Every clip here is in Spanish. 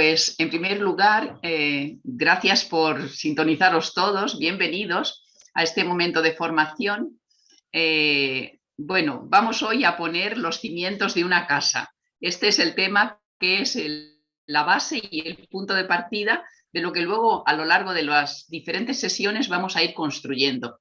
Pues en primer lugar, gracias por sintonizaros todos, bienvenidos a este momento de formación. Bueno, vamos hoy a poner los cimientos de una casa. Este es el tema que es la base y el punto de partida de lo que luego a lo largo de las diferentes sesiones vamos a ir construyendo.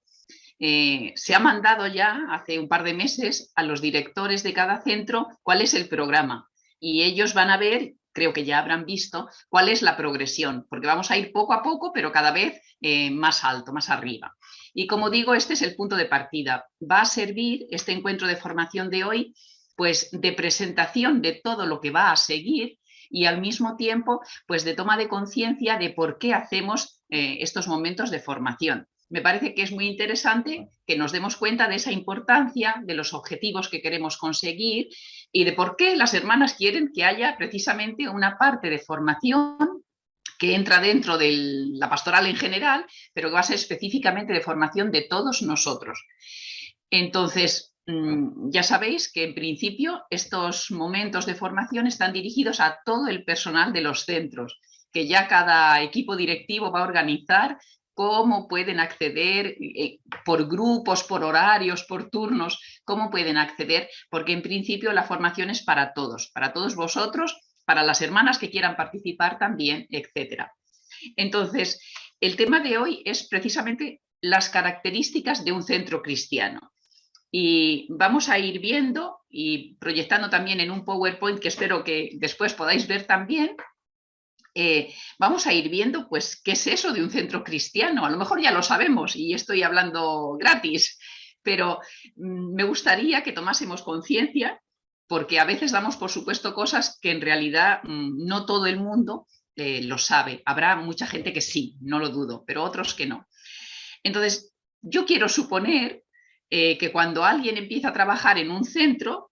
Se ha mandado ya hace un par de meses a los directores de cada centro cuál es el programa y ellos van a ver, creo que ya habrán visto, cuál es la progresión, porque vamos a ir poco a poco, pero cada vez más alto, más arriba. Y como digo, este es el punto de partida. Va a servir este encuentro de formación de hoy, pues de presentación de todo lo que va a seguir y al mismo tiempo, pues de toma de conciencia de por qué hacemos estos momentos de formación. Me parece que es muy interesante que nos demos cuenta de esa importancia, de los objetivos que queremos conseguir y de por qué las hermanas quieren que haya precisamente una parte de formación que entra dentro de la pastoral en general, pero que va a ser específicamente de formación de todos nosotros. Entonces, ya sabéis que en principio estos momentos de formación están dirigidos a todo el personal de los centros, que ya cada equipo directivo va a organizar cómo pueden acceder por grupos, por horarios, por turnos, cómo pueden acceder, porque en principio la formación es para todos vosotros, para las hermanas que quieran participar también, etcétera. Entonces, el tema de hoy es precisamente las características de un centro cristiano. Y vamos a ir viendo y proyectando también en un PowerPoint que espero que después podáis ver también. Vamos a ir viendo, pues, qué es eso de un centro cristiano. A lo mejor ya lo sabemos y estoy hablando gratis, pero me gustaría que tomásemos conciencia, porque a veces damos por supuesto cosas que en realidad no todo el mundo lo sabe. Habrá mucha gente que sí, no lo dudo, pero otros que no. Entonces, yo quiero suponer que cuando alguien empieza a trabajar en un centro,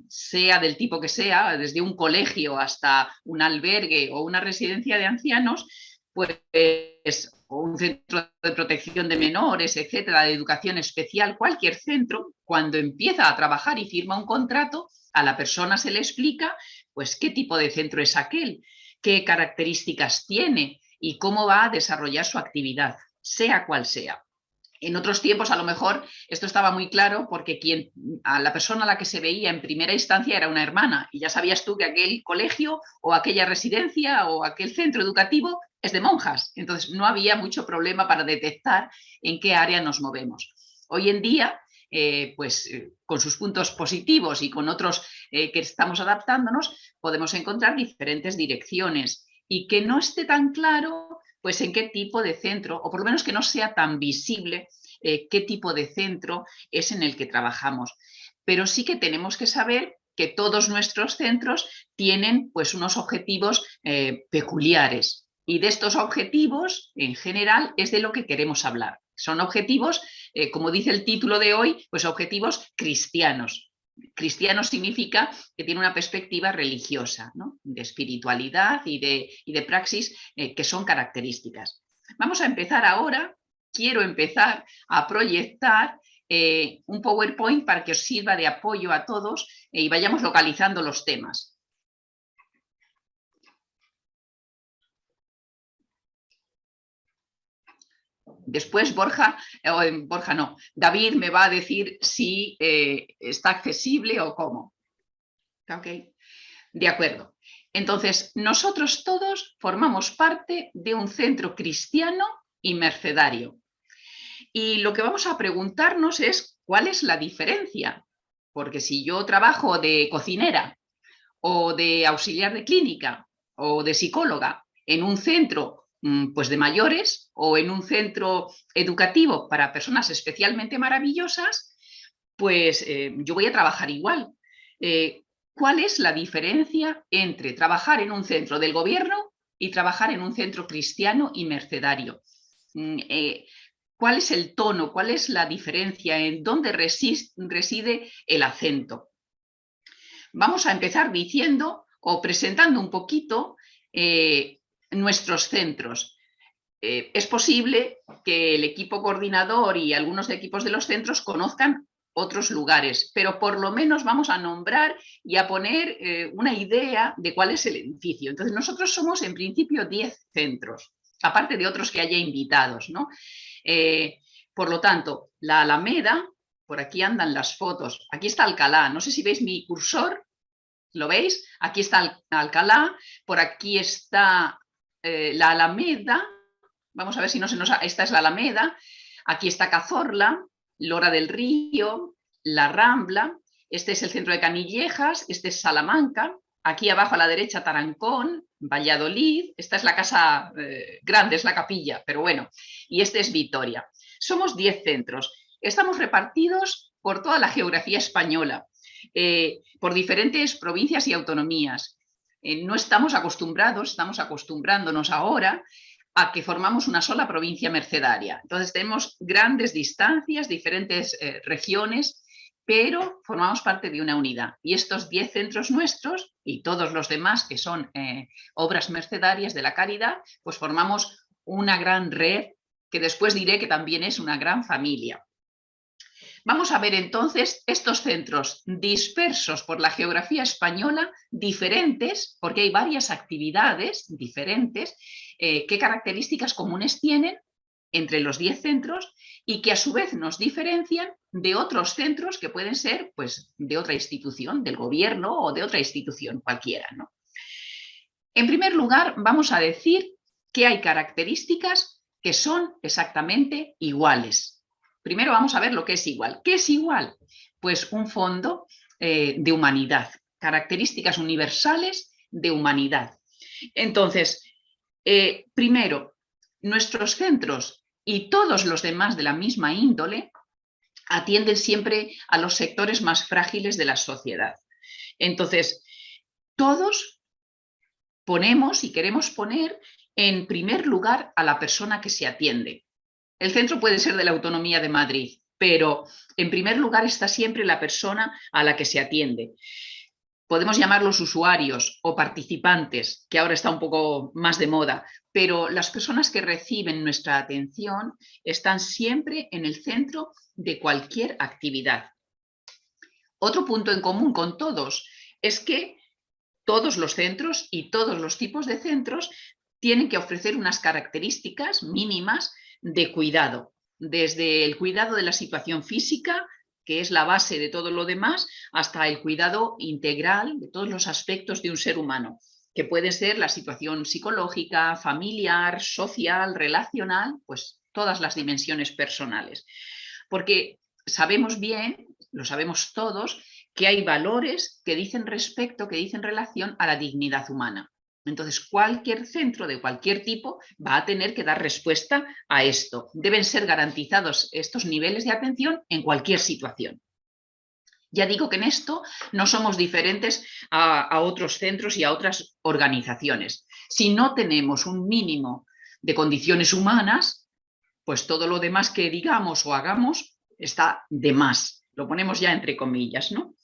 sea del tipo que sea, desde un colegio hasta un albergue o una residencia de ancianos, pues, o un centro de protección de menores, etcétera, de educación especial, cualquier centro, cuando empieza a trabajar y firma un contrato, a la persona se le explica, pues, qué tipo de centro es aquel, qué características tiene y cómo va a desarrollar su actividad, sea cual sea. En otros tiempos, a lo mejor, esto estaba muy claro porque a la persona a la que se veía en primera instancia era una hermana y ya sabías tú que aquel colegio o aquella residencia o aquel centro educativo es de monjas. Entonces, no había mucho problema para detectar en qué área nos movemos. Hoy en día, con sus puntos positivos y con otros que estamos adaptándonos, podemos encontrar diferentes direcciones y que no esté tan claro pues en qué tipo de centro, o por lo menos que no sea tan visible qué tipo de centro es en el que trabajamos. Pero sí que tenemos que saber que todos nuestros centros tienen pues unos objetivos peculiares. Y de estos objetivos, en general, es de lo que queremos hablar. Son objetivos, como dice el título de hoy, pues objetivos cristianos. Cristiano significa que tiene una perspectiva religiosa, ¿no? De espiritualidad y de praxis que son características. Vamos a empezar ahora. Quiero empezar a proyectar un PowerPoint para que os sirva de apoyo a todos y vayamos localizando los temas. Después David me va a decir si está accesible o cómo. ¿Okay? De acuerdo. Entonces, nosotros todos formamos parte de un centro cristiano y mercedario. Y lo que vamos a preguntarnos es cuál es la diferencia. Porque si yo trabajo de cocinera o de auxiliar de clínica o de psicóloga en un centro pues de mayores o en un centro educativo para personas especialmente maravillosas, pues yo voy a trabajar igual. ¿Cuál es la diferencia entre trabajar en un centro del gobierno y trabajar en un centro cristiano y mercedario? ¿Cuál es el tono? ¿Cuál es la diferencia? ¿En dónde reside el acento? Vamos a empezar diciendo o presentando un poquito nuestros centros. Es posible que el equipo coordinador y algunos equipos de los centros conozcan otros lugares, pero por lo menos vamos a nombrar y a poner una idea de cuál es el edificio. Entonces, nosotros somos en principio 10 centros, aparte de otros que haya invitados, ¿no? Por lo tanto, la Alameda, por aquí andan las fotos, aquí está Alcalá, no sé si veis mi cursor, ¿lo veis? Aquí está Alcalá, por aquí está la Alameda, vamos a ver si no se nos... Esta es la Alameda, aquí está Cazorla, Lora del Río, La Rambla, este es el centro de Canillejas, este es Salamanca, aquí abajo a la derecha Tarancón, Valladolid, esta es la casa grande, es la capilla, pero bueno, y este es Vitoria. Somos 10 centros, estamos repartidos por toda la geografía española, por diferentes provincias y autonomías. No estamos acostumbrados, estamos acostumbrándonos ahora a que formamos una sola provincia mercedaria. Entonces tenemos grandes distancias, diferentes regiones, pero formamos parte de una unidad. Y estos 10 centros nuestros y todos los demás que son obras mercedarias de la caridad, pues formamos una gran red que después diré que también es una gran familia. Vamos a ver entonces estos centros dispersos por la geografía española, diferentes, porque hay varias actividades diferentes, qué características comunes tienen entre los 10 centros y que a su vez nos diferencian de otros centros que pueden ser pues, de otra institución, del gobierno o de otra institución cualquiera, ¿no? En primer lugar, vamos a decir que hay características que son exactamente iguales. Primero vamos a ver lo que es igual. ¿Qué es igual? Pues un fondo de humanidad, características universales de humanidad. Entonces, primero, nuestros centros y todos los demás de la misma índole atienden siempre a los sectores más frágiles de la sociedad. Entonces, todos ponemos y queremos poner en primer lugar a la persona que se atiende. El centro puede ser de la Autonomía de Madrid, pero en primer lugar está siempre la persona a la que se atiende. Podemos llamarlos usuarios o participantes, que ahora está un poco más de moda, pero las personas que reciben nuestra atención están siempre en el centro de cualquier actividad. Otro punto en común con todos es que todos los centros y todos los tipos de centros tienen que ofrecer unas características mínimas de cuidado, desde el cuidado de la situación física, que es la base de todo lo demás, hasta el cuidado integral de todos los aspectos de un ser humano, que puede ser la situación psicológica, familiar, social, relacional, pues todas las dimensiones personales. Porque sabemos bien, lo sabemos todos, que hay valores que dicen respecto, que dicen relación a la dignidad humana. Entonces, cualquier centro de cualquier tipo va a tener que dar respuesta a esto. Deben ser garantizados estos niveles de atención en cualquier situación. Ya digo que en esto no somos diferentes a otros centros y a otras organizaciones. Si no tenemos un mínimo de condiciones humanas, pues todo lo demás que digamos o hagamos está de más. Lo ponemos ya entre comillas, ¿no?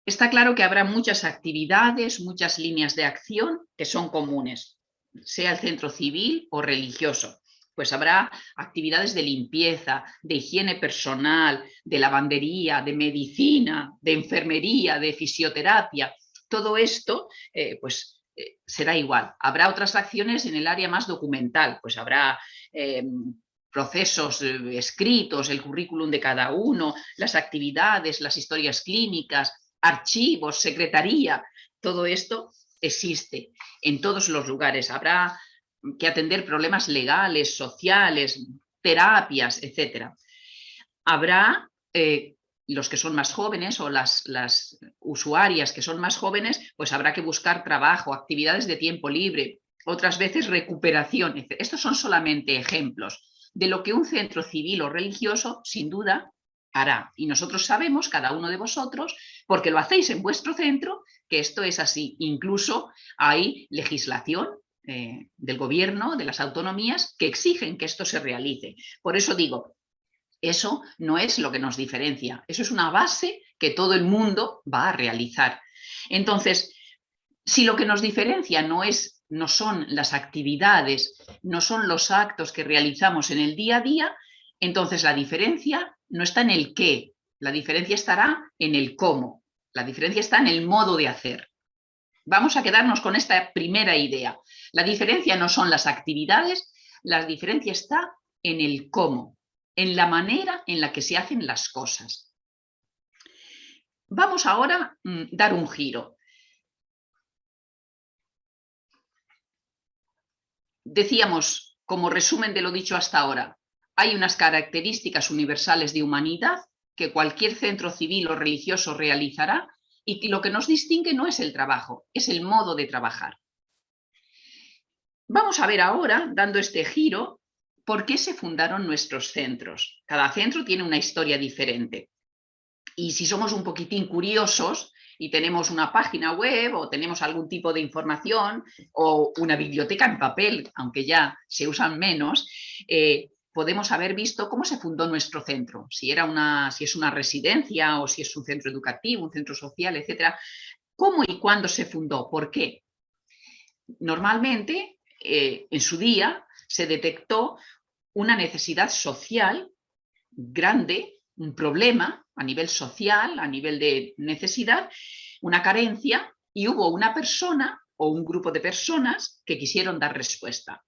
Está claro que habrá muchas actividades, muchas líneas de acción que son comunes, sea el centro civil o religioso. Pues habrá actividades de limpieza, de higiene personal, de lavandería, de medicina, de enfermería, de fisioterapia. Todo esto, será igual. Habrá otras acciones en el área más documental, pues habrá procesos escritos, el currículum de cada uno, las actividades, las historias clínicas, archivos, secretaría, todo esto existe en todos los lugares. Habrá que atender problemas legales, sociales, terapias, etc. Habrá los que son más jóvenes o las usuarias que son más jóvenes, pues habrá que buscar trabajo, actividades de tiempo libre, otras veces recuperación. Estos son solamente ejemplos de lo que un centro civil o religioso, sin duda, hará. Y nosotros sabemos, cada uno de vosotros, porque lo hacéis en vuestro centro, que esto es así. Incluso hay legislación del gobierno, de las autonomías, que exigen que esto se realice. Por eso digo, eso no es lo que nos diferencia. Eso es una base que todo el mundo va a realizar. Entonces, si lo que nos diferencia no son las actividades, no son los actos que realizamos en el día a día, entonces la diferencia no está en el qué, La diferencia estará en el cómo. La diferencia está en el modo de hacer. Vamos a quedarnos con esta primera idea. La diferencia no son las actividades, la diferencia está en el cómo, en la manera en la que se hacen las cosas. Vamos ahora a dar un giro. Decíamos, como resumen de lo dicho hasta ahora, hay unas características universales de humanidad que cualquier centro civil o religioso realizará y lo que nos distingue no es el trabajo, es el modo de trabajar. Vamos a ver ahora, dando este giro, por qué se fundaron nuestros centros. Cada centro tiene una historia diferente. Y si somos un poquitín curiosos y tenemos una página web o tenemos algún tipo de información o una biblioteca en papel, aunque ya se usan menos, podemos haber visto cómo se fundó nuestro centro, si es una residencia o si es un centro educativo, un centro social, etcétera. ¿Cómo y cuándo se fundó? ¿Por qué? Normalmente, en su día, se detectó una necesidad social grande, un problema a nivel social, a nivel de necesidad, una carencia, y hubo una persona o un grupo de personas que quisieron dar respuesta.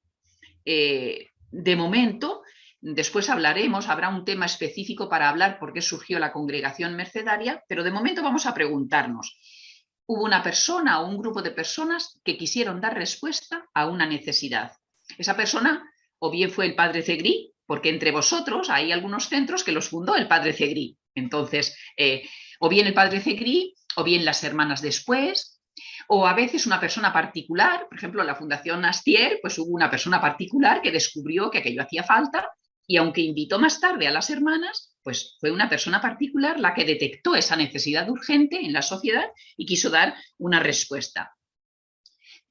De momento, después hablaremos, habrá un tema específico para hablar por qué surgió la congregación mercedaria, pero de momento vamos a preguntarnos. Hubo una persona o un grupo de personas que quisieron dar respuesta a una necesidad. Esa persona o bien fue el padre Zegrí, porque entre vosotros hay algunos centros que los fundó el padre Zegrí. Entonces, o bien el padre Zegrí, o bien las hermanas después, o a veces una persona particular, por ejemplo, la Fundación Astier, pues hubo una persona particular que descubrió que aquello hacía falta y aunque invitó más tarde a las hermanas, pues fue una persona particular la que detectó esa necesidad urgente en la sociedad y quiso dar una respuesta.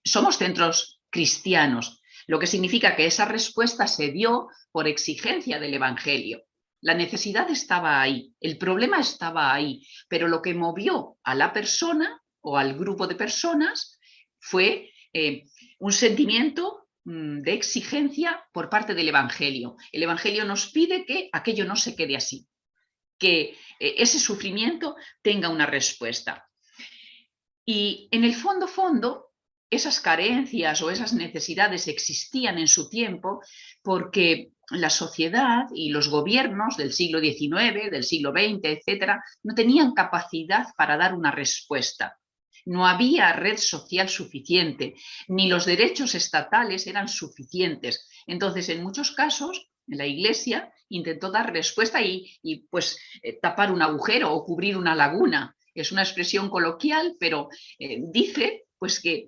Somos centros cristianos, lo que significa que esa respuesta se dio por exigencia del Evangelio. La necesidad estaba ahí, el problema estaba ahí, pero lo que movió a la persona o al grupo de personas fue un sentimiento de exigencia por parte del Evangelio. El Evangelio nos pide que aquello no se quede así, que ese sufrimiento tenga una respuesta. Y en el fondo, esas carencias o esas necesidades existían en su tiempo porque la sociedad y los gobiernos del siglo XIX, del siglo XX, etcétera, no tenían capacidad para dar una respuesta. No había red social suficiente, ni los derechos estatales eran suficientes. Entonces, en muchos casos, la Iglesia intentó dar respuesta y tapar un agujero o cubrir una laguna. Es una expresión coloquial, pero dice pues que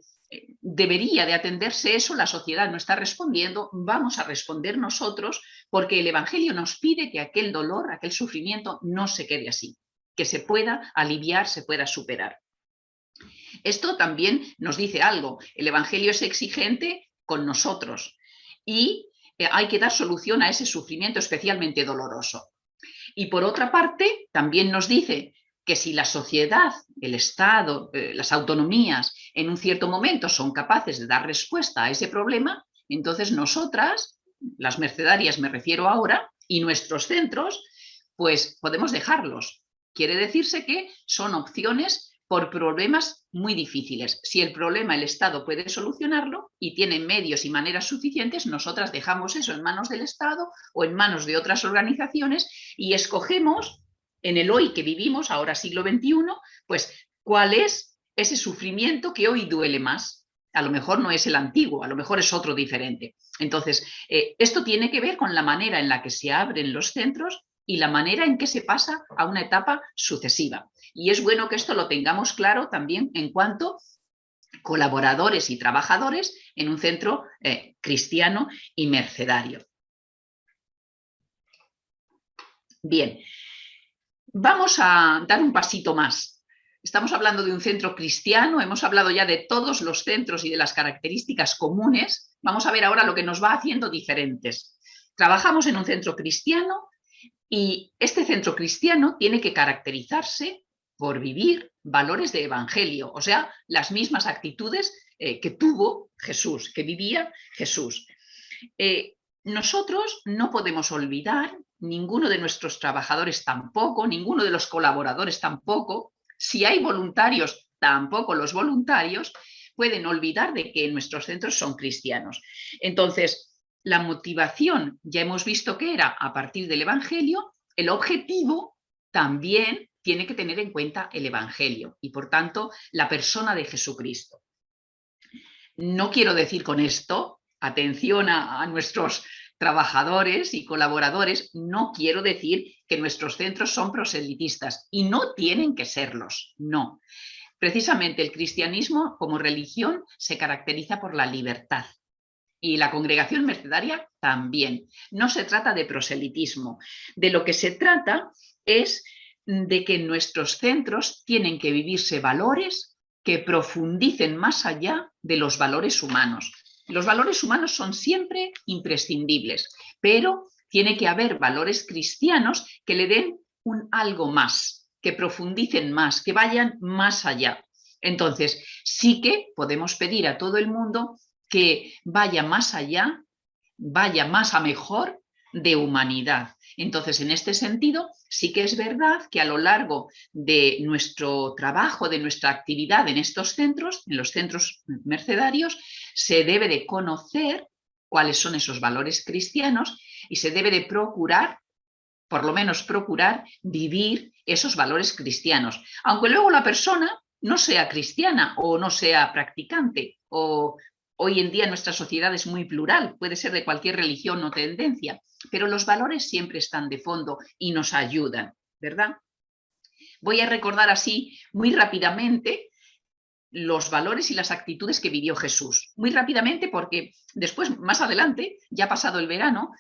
debería de atenderse eso, la sociedad no está respondiendo, vamos a responder nosotros porque el Evangelio nos pide que aquel dolor, aquel sufrimiento no se quede así, que se pueda aliviar, se pueda superar. Esto también nos dice algo, el Evangelio es exigente con nosotros y hay que dar solución a ese sufrimiento especialmente doloroso. Y por otra parte, también nos dice que si la sociedad, el Estado, las autonomías en un cierto momento son capaces de dar respuesta a ese problema, entonces nosotras, las mercedarias me refiero ahora, y nuestros centros, pues podemos dejarlos. Quiere decirse que son opciones por problemas muy difíciles. Si el problema el Estado puede solucionarlo y tiene medios y maneras suficientes, nosotras dejamos eso en manos del Estado o en manos de otras organizaciones y escogemos en el hoy que vivimos, ahora siglo XXI, pues cuál es ese sufrimiento que hoy duele más. A lo mejor no es el antiguo, a lo mejor es otro diferente. Entonces, esto tiene que ver con la manera en la que se abren los centros y la manera en que se pasa a una etapa sucesiva. Y es bueno que esto lo tengamos claro también en cuanto a colaboradores y trabajadores en un centro cristiano y mercedario. Bien, vamos a dar un pasito más. Estamos hablando de un centro cristiano, hemos hablado ya de todos los centros y de las características comunes. Vamos a ver ahora lo que nos va haciendo diferentes. Trabajamos en un centro cristiano y este centro cristiano tiene que caracterizarse por vivir valores de evangelio, o sea, las mismas actitudes que tuvo Jesús, que vivía Jesús. Nosotros no podemos olvidar ninguno de nuestros trabajadores tampoco, ninguno de los colaboradores tampoco. Si hay voluntarios, tampoco los voluntarios pueden olvidar de que nuestros centros son cristianos. Entonces, la motivación, ya hemos visto que era a partir del Evangelio, el objetivo también tiene que tener en cuenta el Evangelio y, por tanto, la persona de Jesucristo. No quiero decir con esto, atención a nuestros trabajadores y colaboradores, no quiero decir que nuestros centros son proselitistas y no tienen que serlos, no. Precisamente el cristianismo como religión se caracteriza por la libertad y la congregación mercedaria también. No se trata de proselitismo, de lo que se trata es de que en nuestros centros tienen que vivirse valores que profundicen más allá de los valores humanos. Los valores humanos son siempre imprescindibles, pero tiene que haber valores cristianos que le den un algo más, que profundicen más, que vayan más allá. Entonces, sí que podemos pedir a todo el mundo que vaya más allá, vaya más a mejor de humanidad. Entonces, en este sentido, sí que es verdad que a lo largo de nuestro trabajo, de nuestra actividad en estos centros, en los centros mercedarios, se debe de conocer cuáles son esos valores cristianos y se debe de procurar, por lo menos procurar, vivir esos valores cristianos. Aunque luego la persona no sea cristiana o no sea practicante, o hoy en día nuestra sociedad es muy plural, puede ser de cualquier religión o tendencia, pero los valores siempre están de fondo y nos ayudan, ¿verdad? Voy a recordar así muy rápidamente los valores y las actitudes que vivió Jesús. Muy rápidamente porque después, más adelante, ya pasado el verano,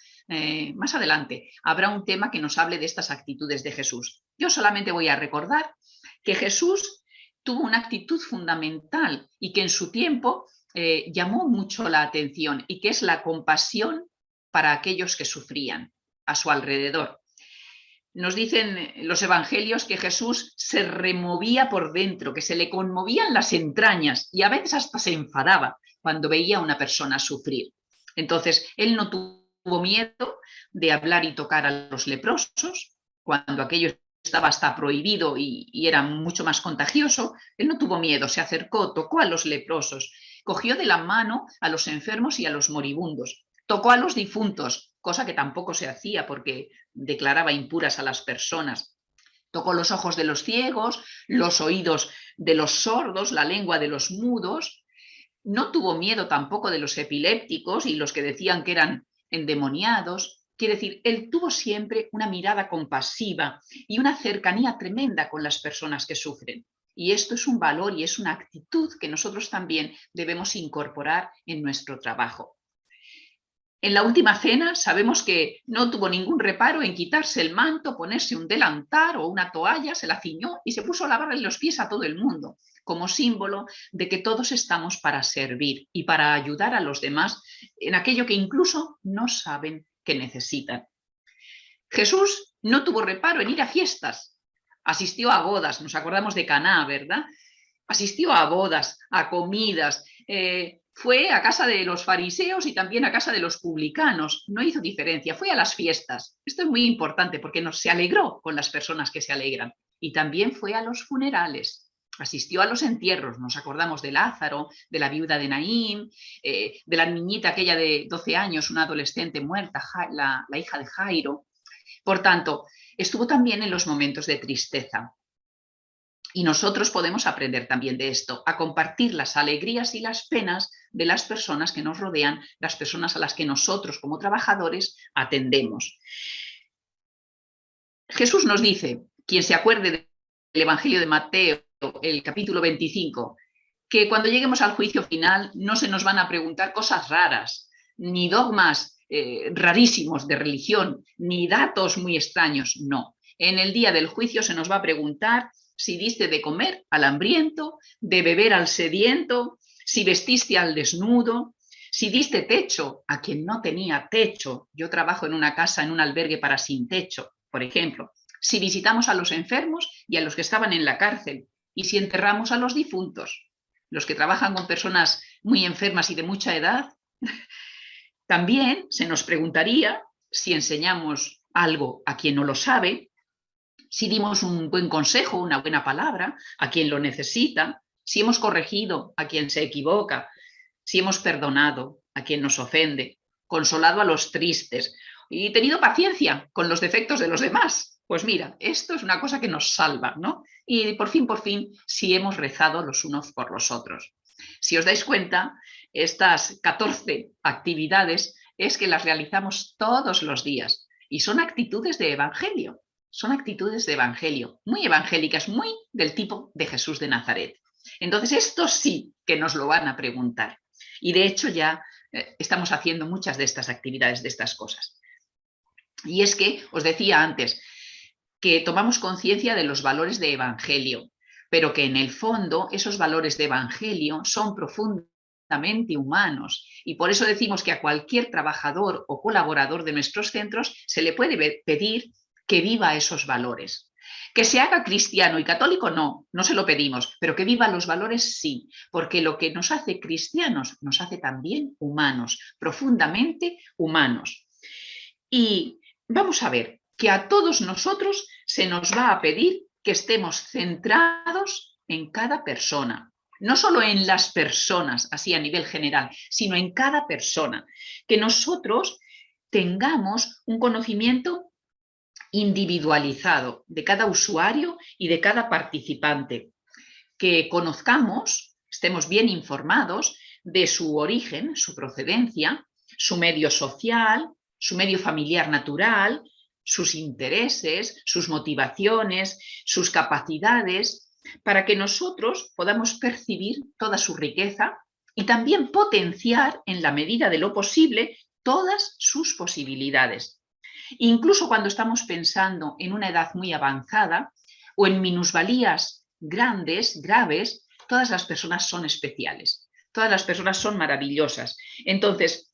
más adelante habrá un tema que nos hable de estas actitudes de Jesús. Yo solamente voy a recordar que Jesús tuvo una actitud fundamental y que en su tiempo llamó mucho la atención y que es la compasión para aquellos que sufrían a su alrededor. Nos dicen los evangelios que Jesús se removía por dentro, que se le conmovían las entrañas y a veces hasta se enfadaba cuando veía a una persona sufrir. Entonces, él no tuvo miedo de hablar y tocar a los leprosos, cuando aquello estaba hasta prohibido y era mucho más contagioso. Él no tuvo miedo, se acercó, tocó a los leprosos, cogió de la mano a los enfermos y a los moribundos, tocó a los difuntos, cosa que tampoco se hacía porque declaraba impuras a las personas. Tocó los ojos de los ciegos, los oídos de los sordos, la lengua de los mudos. No tuvo miedo tampoco de los epilépticos y los que decían que eran endemoniados. Quiere decir, él tuvo siempre una mirada compasiva y una cercanía tremenda con las personas que sufren. Y esto es un valor y es una actitud que nosotros también debemos incorporar en nuestro trabajo. En la última cena sabemos que no tuvo ningún reparo en quitarse el manto, ponerse un delantal o una toalla, se la ciñó y se puso a lavarle los pies a todo el mundo, como símbolo de que todos estamos para servir y para ayudar a los demás en aquello que incluso no saben que necesitan. Jesús no tuvo reparo en ir a fiestas, asistió a bodas, nos acordamos de Caná, ¿verdad? Asistió a bodas, a comidas, fue a casa de los fariseos y también a casa de los publicanos, no hizo diferencia, fue a las fiestas. Esto es muy importante porque se alegró con las personas que se alegran. Y también fue a los funerales, asistió a los entierros, nos acordamos de Lázaro, de la viuda de Naín, de la niñita aquella de 12 años, una adolescente muerta, la hija de Jairo. Por tanto, estuvo también en los momentos de tristeza. Y nosotros podemos aprender también de esto, a compartir las alegrías y las penas de las personas que nos rodean, las personas a las que nosotros como trabajadores atendemos. Jesús nos dice, quien se acuerde del Evangelio de Mateo, el capítulo 25, que cuando lleguemos al juicio final no se nos van a preguntar cosas raras, ni dogmas rarísimos de religión, ni datos muy extraños, no. En el día del juicio se nos va a preguntar si diste de comer al hambriento, de beber al sediento, si vestiste al desnudo, si diste techo a quien no tenía techo. Yo trabajo en una casa, en un albergue para sin techo, por ejemplo. Si visitamos a los enfermos y a los que estaban en la cárcel, y si enterramos a los difuntos. Los que trabajan con personas muy enfermas y de mucha edad. También se nos preguntaría si enseñamos algo a quien no lo sabe, si dimos un buen consejo, una buena palabra a quien lo necesita, si hemos corregido a quien se equivoca, si hemos perdonado a quien nos ofende, consolado a los tristes y tenido paciencia con los defectos de los demás. Pues mira, esto es una cosa que nos salva, ¿no? Y por fin, si hemos rezado los unos por los otros. Si os dais cuenta, estas 14 actividades es que las realizamos todos los días y son actitudes de evangelio. Son actitudes de evangelio, muy evangélicas, muy del tipo de Jesús de Nazaret. Entonces, esto sí que nos lo van a preguntar. Y de hecho ya estamos haciendo muchas de estas actividades, de estas cosas. Y es que, os decía antes, que tomamos conciencia de los valores de evangelio, pero que en el fondo esos valores de evangelio son profundamente humanos. Y por eso decimos que a cualquier trabajador o colaborador de nuestros centros se le puede pedir que viva esos valores. Que se haga cristiano y católico no se lo pedimos, pero que viva los valores sí, porque lo que nos hace cristianos nos hace también humanos, profundamente humanos. Y vamos a ver que a todos nosotros se nos va a pedir que estemos centrados en cada persona, no solo en las personas, así a nivel general, sino en cada persona, que nosotros tengamos un conocimiento individualizado de cada usuario y de cada participante, que conozcamos, estemos bien informados de su origen, su procedencia, su medio social, su medio familiar natural, sus intereses, sus motivaciones, sus capacidades, para que nosotros podamos percibir toda su riqueza y también potenciar en la medida de lo posible todas sus posibilidades. Incluso cuando estamos pensando en una edad muy avanzada o en minusvalías grandes, graves, todas las personas son especiales, todas las personas son maravillosas. Entonces,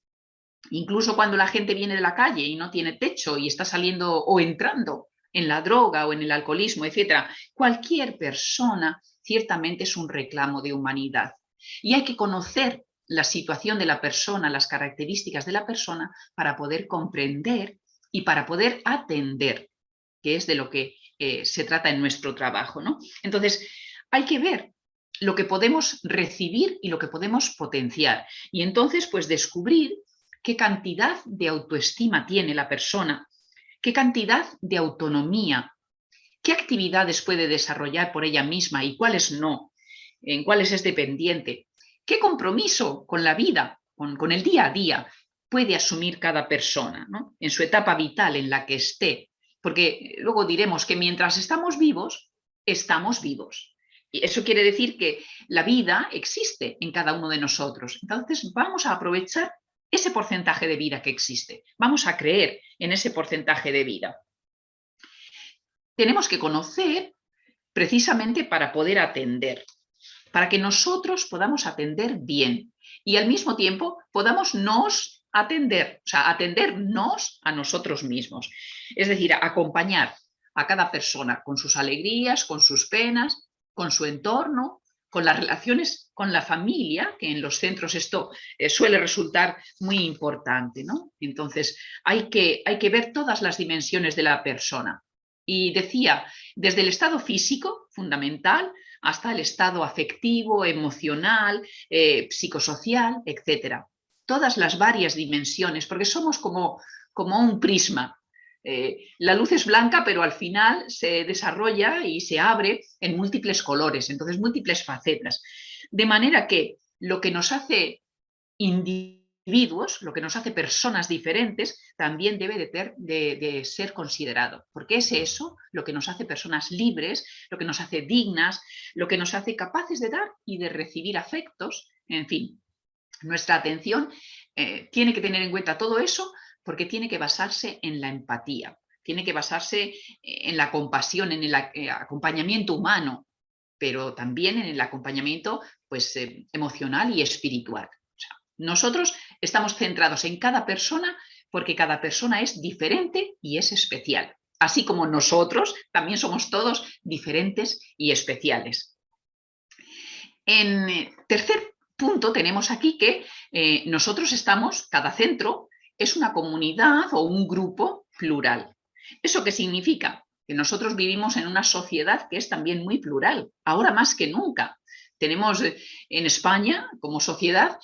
incluso cuando la gente viene de la calle y no tiene techo y está saliendo o entrando en la droga o en el alcoholismo, etcétera, cualquier persona ciertamente es un reclamo de humanidad. Y hay que conocer la situación de la persona, las características de la persona para poder comprender y para poder atender, que es de lo que se trata en nuestro trabajo, ¿no? Entonces, hay que ver lo que podemos recibir y lo que podemos potenciar. Y entonces, pues descubrir qué cantidad de autoestima tiene la persona, qué cantidad de autonomía, qué actividades puede desarrollar por ella misma y cuáles no, en cuáles es dependiente, qué compromiso con la vida, con el día a día puede asumir cada persona, ¿no? En su etapa vital en la que esté, porque luego diremos que mientras estamos vivos, estamos vivos. Y eso quiere decir que la vida existe en cada uno de nosotros. Entonces vamos a aprovechar ese porcentaje de vida que existe. Vamos a creer en ese porcentaje de vida. Tenemos que conocer precisamente para poder atender, para que nosotros podamos atender bien y al mismo tiempo podamos nos atender, o sea, atendernos a nosotros mismos. Es decir, acompañar a cada persona con sus alegrías, con sus penas, con su entorno, con las relaciones con la familia, que en los centros esto suele resultar muy importante, ¿no? Entonces, hay que ver todas las dimensiones de la persona. Y decía, desde el estado físico, fundamental, hasta el estado afectivo, emocional, psicosocial, etcétera. Todas las varias dimensiones, porque somos como un prisma. La luz es blanca, pero al final se desarrolla y se abre en múltiples colores, entonces múltiples facetas. De manera que lo que nos hace individuos, lo que nos hace personas diferentes, también debe de ser considerado, porque es eso lo que nos hace personas libres, lo que nos hace dignas, lo que nos hace capaces de dar y de recibir afectos, en fin. Nuestra atención tiene que tener en cuenta todo eso porque tiene que basarse en la empatía, tiene que basarse en la compasión, en el acompañamiento humano, pero también en el acompañamiento pues, emocional y espiritual. Nosotros estamos centrados en cada persona porque cada persona es diferente y es especial. Así como nosotros también somos todos diferentes y especiales. En tercer punto tenemos aquí que nosotros estamos, cada centro es una comunidad o un grupo plural. ¿Eso qué significa? Que nosotros vivimos en una sociedad que es también muy plural, ahora más que nunca. Tenemos en España, como sociedad,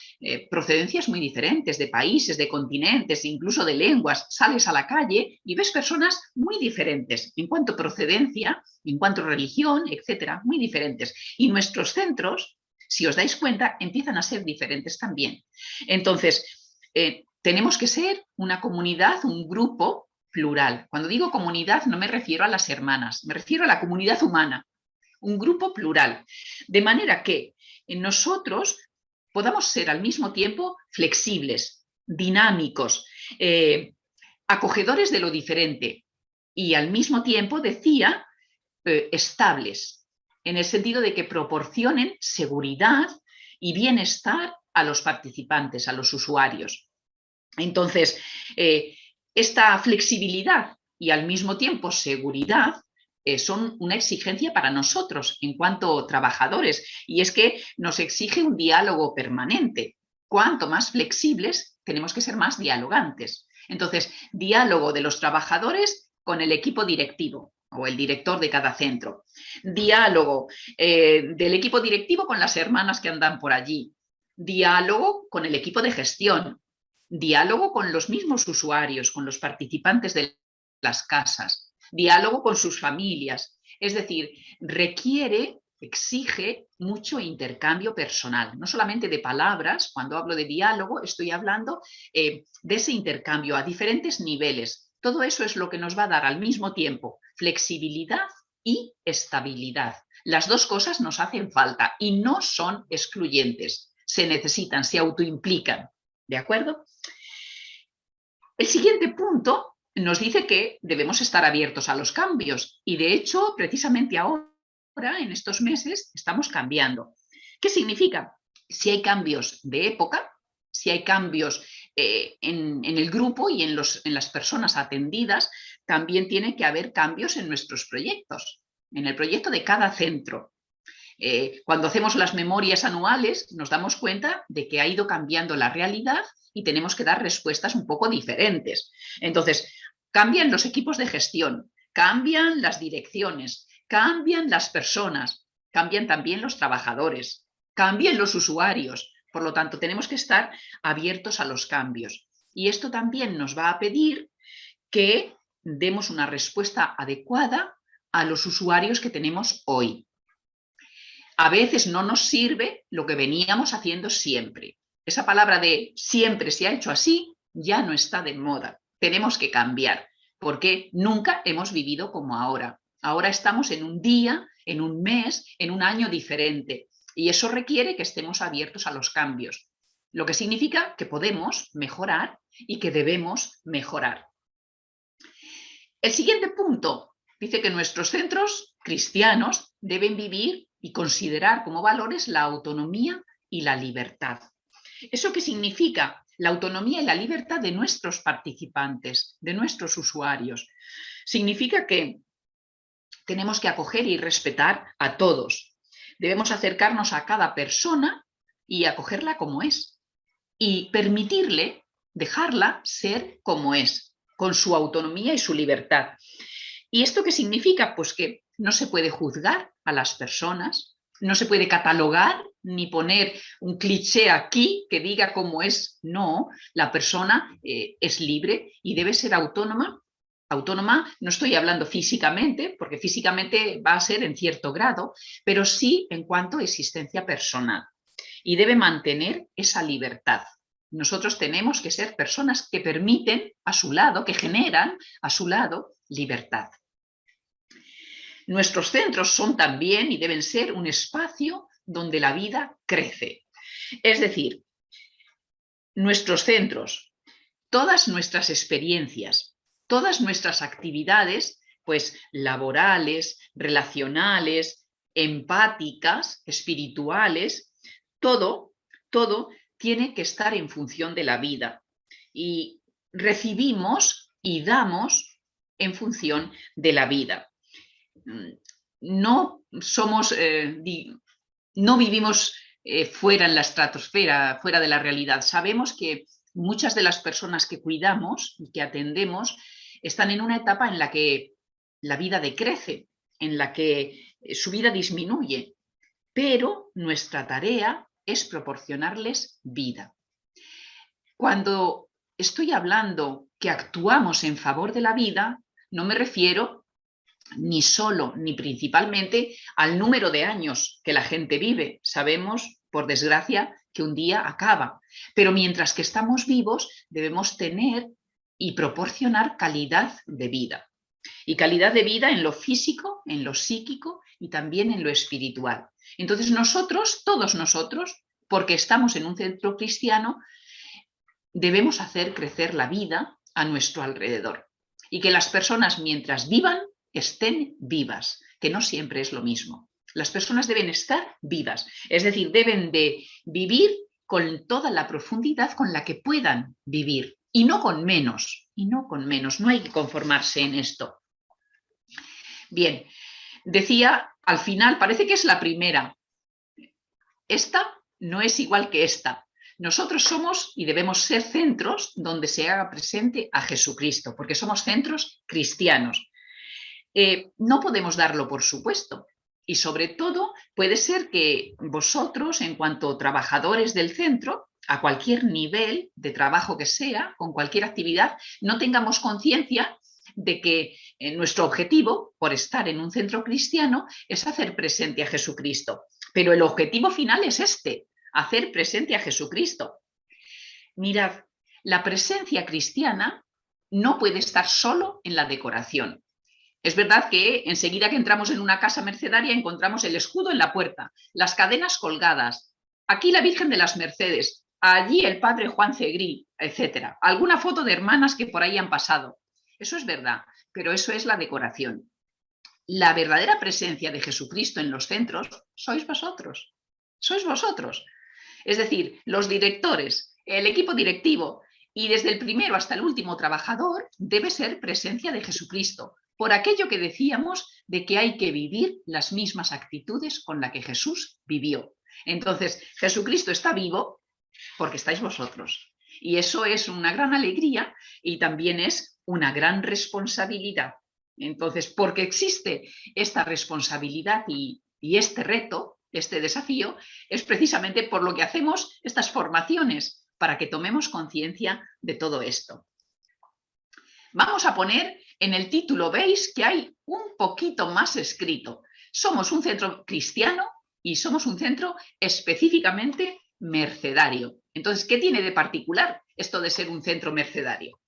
procedencias muy diferentes de países, de continentes, incluso de lenguas. Sales a la calle y ves personas muy diferentes en cuanto a procedencia, en cuanto a religión, etcétera, muy diferentes. Y nuestros centros, si os dais cuenta, empiezan a ser diferentes también. Entonces, tenemos que ser una comunidad, un grupo plural. Cuando digo comunidad no me refiero a las hermanas, me refiero a la comunidad humana, un grupo plural, de manera que nosotros podamos ser al mismo tiempo flexibles, dinámicos, acogedores de lo diferente y al mismo tiempo, decía, estables, en el sentido de que proporcionen seguridad y bienestar a los participantes, a los usuarios. Entonces, esta flexibilidad y al mismo tiempo seguridad son una exigencia para nosotros en cuanto trabajadores, y es que nos exige un diálogo permanente. Cuanto más flexibles, tenemos que ser más dialogantes. Entonces, diálogo de los trabajadores con el equipo directivo o el director de cada centro. Diálogo del equipo directivo con las hermanas que andan por allí. Diálogo con el equipo de gestión. Diálogo con los mismos usuarios, con los participantes de las casas, diálogo con sus familias. Es decir, requiere, exige mucho intercambio personal, no solamente de palabras. Cuando hablo de diálogo, estoy hablando de ese intercambio a diferentes niveles. Todo eso es lo que nos va a dar al mismo tiempo flexibilidad y estabilidad. Las dos cosas nos hacen falta y no son excluyentes. Se necesitan, se autoimplican. ¿De acuerdo? El siguiente punto nos dice que debemos estar abiertos a los cambios y, de hecho, precisamente ahora, en estos meses, estamos cambiando. ¿Qué significa? Si hay cambios de época, si hay cambios en el grupo y en las personas atendidas, también tiene que haber cambios en nuestros proyectos, en el proyecto de cada centro. Cuando hacemos las memorias anuales, nos damos cuenta de que ha ido cambiando la realidad y tenemos que dar respuestas un poco diferentes. Entonces, cambian los equipos de gestión, cambian las direcciones, cambian las personas, cambian también los trabajadores, cambian los usuarios. Por lo tanto, tenemos que estar abiertos a los cambios. Y esto también nos va a pedir que demos una respuesta adecuada a los usuarios que tenemos hoy. A veces no nos sirve lo que veníamos haciendo siempre. Esa palabra de siempre se ha hecho así ya no está de moda. Tenemos que cambiar, porque nunca hemos vivido como ahora. Ahora estamos en un día, en un mes, en un año diferente, y eso requiere que estemos abiertos a los cambios, lo que significa que podemos mejorar y que debemos mejorar. El siguiente punto dice que nuestros centros cristianos deben vivir y considerar como valores la autonomía y la libertad. ¿Eso qué significa? La autonomía y la libertad de nuestros participantes, de nuestros usuarios. Significa que tenemos que acoger y respetar a todos. Debemos acercarnos a cada persona y acogerla como es. Y permitirle, dejarla ser como es, con su autonomía y su libertad. ¿Y esto qué significa? Pues que no se puede juzgar a las personas, no se puede catalogar ni poner un cliché aquí que diga cómo es. No, la persona es libre y debe ser autónoma. Autónoma, no estoy hablando físicamente, porque físicamente va a ser en cierto grado, pero sí en cuanto a existencia personal. Y debe mantener esa libertad. Nosotros tenemos que ser personas que permiten a su lado, que generan a su lado libertad. Nuestros centros son también y deben ser un espacio donde la vida crece. Es decir, nuestros centros, todas nuestras experiencias, todas nuestras actividades, pues laborales, relacionales, empáticas, espirituales, todo tiene que estar en función de la vida. Y recibimos y damos en función de la vida. No somos, no vivimos fuera en la estratosfera, fuera de la realidad. Sabemos que muchas de las personas que cuidamos y que atendemos están en una etapa en la que la vida decrece, en la que su vida disminuye, pero nuestra tarea es proporcionarles vida. Cuando estoy hablando que actuamos en favor de la vida, no me refiero ni solo ni principalmente al número de años que la gente vive. Sabemos, por desgracia, que un día acaba, pero mientras que estamos vivos debemos tener y proporcionar calidad de vida. Y calidad de vida en lo físico, en lo psíquico y también en lo espiritual. Entonces nosotros, todos nosotros, porque estamos en un centro cristiano, debemos hacer crecer la vida a nuestro alrededor. Y que las personas, mientras vivan, estén vivas, que no siempre es lo mismo. Las personas deben estar vivas, es decir, deben de vivir con toda la profundidad con la que puedan vivir y no con menos, no hay que conformarse en esto. Bien, decía, al final, parece que es la primera. Esta no es igual que esta. Nosotros somos y debemos ser centros donde se haga presente a Jesucristo, porque somos centros cristianos. No podemos darlo por supuesto. Y sobre todo puede ser que vosotros, en cuanto a trabajadores del centro, a cualquier nivel de trabajo que sea, con cualquier actividad, no tengamos conciencia de que nuestro objetivo, por estar en un centro cristiano, es hacer presente a Jesucristo. Pero el objetivo final es este, hacer presente a Jesucristo. Mirad, la presencia cristiana no puede estar solo en la decoración. Es verdad que enseguida que entramos en una casa mercedaria encontramos el escudo en la puerta, las cadenas colgadas, aquí la Virgen de las Mercedes, allí el Padre Juan Cegrí, etc. Alguna foto de hermanas que por ahí han pasado. Eso es verdad, pero eso es la decoración. La verdadera presencia de Jesucristo en los centros sois vosotros. Sois vosotros. Es decir, los directores, el equipo directivo y desde el primero hasta el último trabajador debe ser presencia de Jesucristo. Por aquello que decíamos de que hay que vivir las mismas actitudes con las que Jesús vivió. Entonces, Jesucristo está vivo porque estáis vosotros. Y eso es una gran alegría y también es una gran responsabilidad. Entonces, porque existe esta responsabilidad y este reto, este desafío, es precisamente por lo que hacemos estas formaciones, para que tomemos conciencia de todo esto. Vamos a poner en el título, veis que hay un poquito más escrito. Somos un centro cristiano y somos un centro específicamente mercedario. Entonces, ¿qué tiene de particular esto de ser un centro mercedario?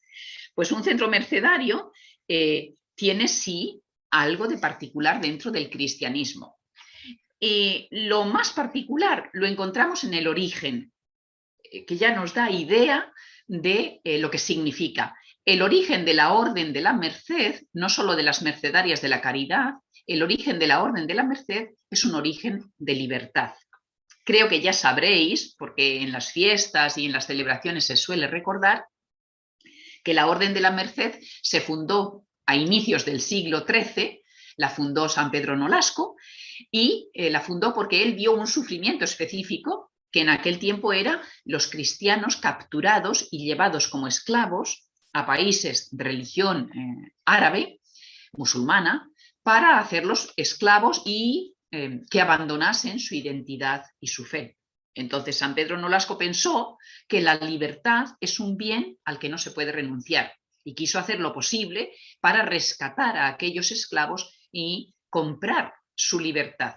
Pues un centro mercedario tiene sí algo de particular dentro del cristianismo. Lo más particular lo encontramos en el origen, que ya nos da idea de lo que significa. El origen de la Orden de la Merced, no solo de las mercedarias de la caridad, el origen de la Orden de la Merced es un origen de libertad. Creo que ya sabréis, porque en las fiestas y en las celebraciones se suele recordar, que la Orden de la Merced se fundó a inicios del siglo XIII, la fundó San Pedro Nolasco, y la fundó porque él vio un sufrimiento específico que en aquel tiempo era los cristianos capturados y llevados como esclavos a países de religión árabe, musulmana, para hacerlos esclavos y que abandonasen su identidad y su fe. Entonces San Pedro Nolasco pensó que la libertad es un bien al que no se puede renunciar y quiso hacer lo posible para rescatar a aquellos esclavos y comprar su libertad.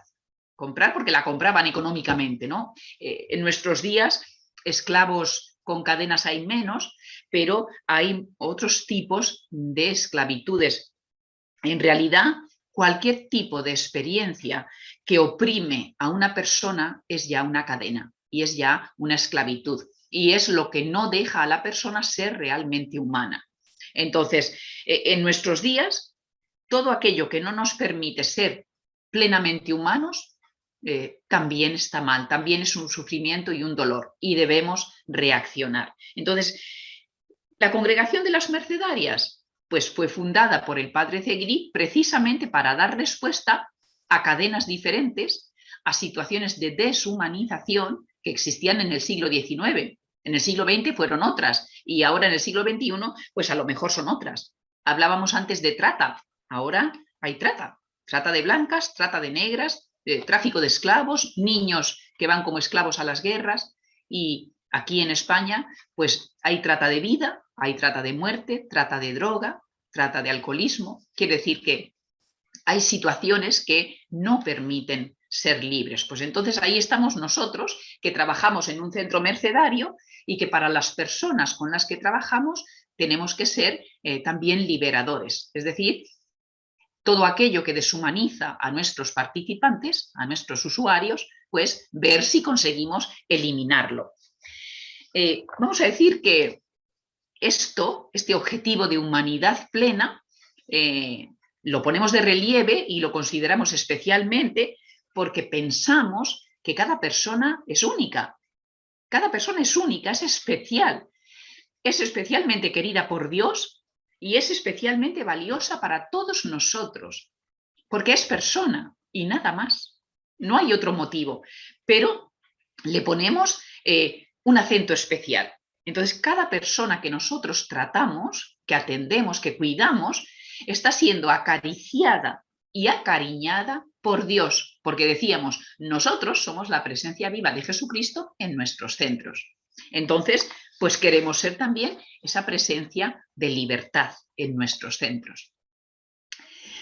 Comprar porque la compraban económicamente, ¿no? En nuestros días, esclavos con cadenas hay menos, pero hay otros tipos de esclavitudes. En realidad, cualquier tipo de experiencia que oprime a una persona es ya una cadena y es ya una esclavitud. Y es lo que no deja a la persona ser realmente humana. Entonces, en nuestros días, todo aquello que no nos permite ser plenamente humanos también está mal, también es un sufrimiento y un dolor y debemos reaccionar. Entonces, la Congregación de las Mercedarias pues fue fundada por el padre Cegrí precisamente para dar respuesta a cadenas diferentes, a situaciones de deshumanización que existían en el siglo XIX. En el siglo XX fueron otras y ahora en el siglo XXI pues a lo mejor son otras. Hablábamos antes de trata, ahora hay trata. Trata de blancas, trata de negras, tráfico de esclavos, niños que van como esclavos a las guerras. Y aquí en España, pues hay trata de vida, hay trata de muerte, trata de droga, trata de alcoholismo. Quiere decir que hay situaciones que no permiten ser libres. Pues entonces ahí estamos nosotros, que trabajamos en un centro mercedario y que para las personas con las que trabajamos tenemos que ser también liberadores. Es decir, todo aquello que deshumaniza a nuestros participantes, a nuestros usuarios, pues ver si conseguimos eliminarlo. Vamos a decir que este objetivo de humanidad plena, lo ponemos de relieve y lo consideramos especialmente porque pensamos que cada persona es única. Cada persona es única, es especial. Es especialmente querida por Dios y es especialmente valiosa para todos nosotros, porque es persona y nada más. No hay otro motivo, pero le ponemos un acento especial. Entonces, cada persona que nosotros tratamos, que atendemos, que cuidamos, está siendo acariciada y acariñada por Dios, porque decíamos, nosotros somos la presencia viva de Jesucristo en nuestros centros. Entonces, pues queremos ser también esa presencia de libertad en nuestros centros.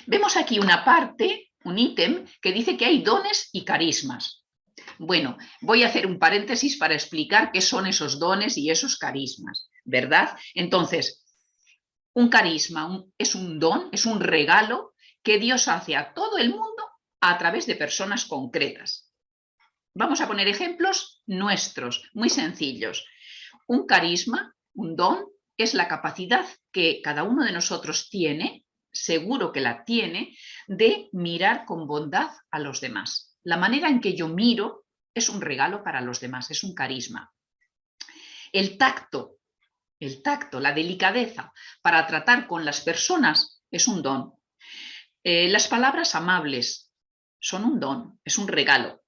Vemos aquí una parte, un ítem, que dice que hay dones y carismas. Bueno, voy a hacer un paréntesis para explicar qué son esos dones y esos carismas, ¿verdad? Entonces, un carisma es un don, es un regalo que Dios hace a todo el mundo a través de personas concretas. Vamos a poner ejemplos nuestros, muy sencillos. Un carisma, un don, es la capacidad que cada uno de nosotros tiene, seguro que la tiene, de mirar con bondad a los demás. La manera en que yo miro es un regalo para los demás, es un carisma. El tacto, la delicadeza para tratar con las personas es un don. Las palabras amables son un don, es un regalo.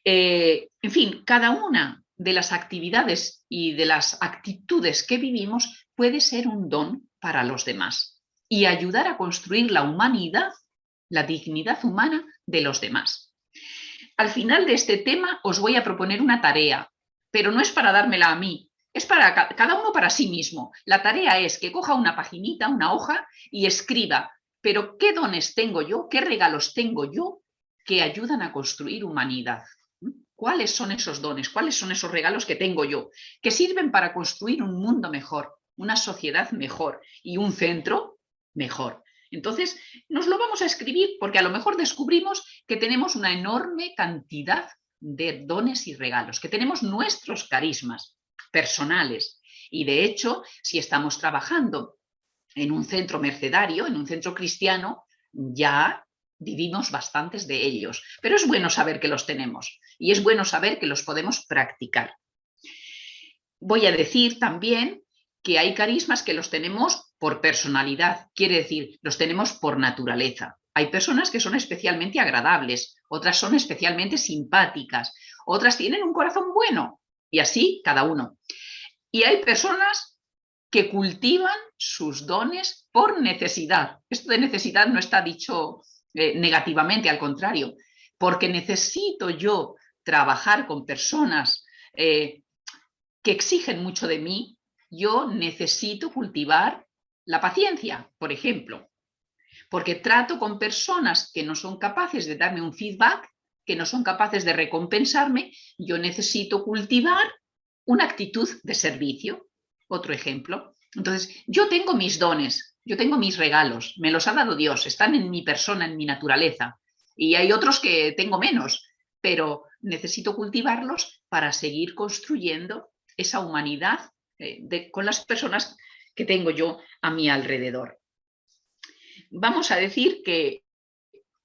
En fin, cada una de las actividades y de las actitudes que vivimos puede ser un don para los demás y ayudar a construir la humanidad, la dignidad humana de los demás. Al final de este tema os voy a proponer una tarea, pero no es para dármela a mí, es para cada uno para sí mismo. La tarea es que coja una paginita, una hoja y escriba, pero ¿qué dones tengo yo? ¿Qué regalos tengo yo que ayudan a construir humanidad? ¿Cuáles son esos dones? ¿Cuáles son esos regalos que tengo yo? Que sirven para construir un mundo mejor, una sociedad mejor y un centro mejor. Entonces, nos lo vamos a escribir porque a lo mejor descubrimos que tenemos una enorme cantidad de dones y regalos, que tenemos nuestros carismas personales. Y de hecho, si estamos trabajando en un centro mercedario, en un centro cristiano, ya vivimos bastantes de ellos. Pero es bueno saber que los tenemos y es bueno saber que los podemos practicar. Voy a decir también que hay carismas que los tenemos por personalidad, quiere decir, los tenemos por naturaleza. Hay personas que son especialmente agradables, otras son especialmente simpáticas, otras tienen un corazón bueno y así cada uno. Y hay personas que cultivan sus dones por necesidad. Esto de necesidad no está dicho negativamente, al contrario, porque necesito yo trabajar con personas que exigen mucho de mí, yo necesito cultivar la paciencia, por ejemplo, porque trato con personas que no son capaces de darme un feedback, que no son capaces de recompensarme, yo necesito cultivar una actitud de servicio. Otro ejemplo. Entonces, yo tengo mis dones, yo tengo mis regalos, me los ha dado Dios, están en mi persona, en mi naturaleza. Y hay otros que tengo menos, pero necesito cultivarlos para seguir construyendo esa humanidad con las personas que tengo yo a mi alrededor. Vamos a decir que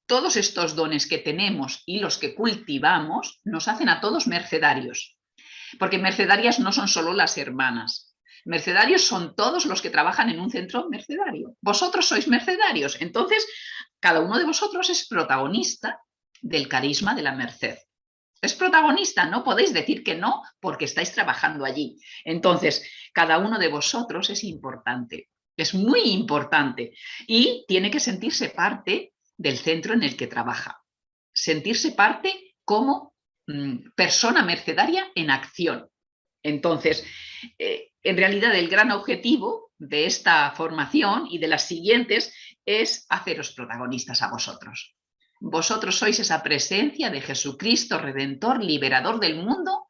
todos estos dones que tenemos y los que cultivamos nos hacen a todos mercedarios, porque mercedarias no son solo las hermanas. Mercedarios son todos los que trabajan en un centro mercedario. Vosotros sois mercedarios, entonces cada uno de vosotros es protagonista del carisma de la merced. Es protagonista, no podéis decir que no porque estáis trabajando allí. Entonces, cada uno de vosotros es importante. Es muy importante y tiene que sentirse parte del centro en el que trabaja. Sentirse parte como persona mercedaria en acción. Entonces, en realidad el gran objetivo de esta formación y de las siguientes es haceros protagonistas a vosotros. Vosotros sois esa presencia de Jesucristo, Redentor, liberador del mundo,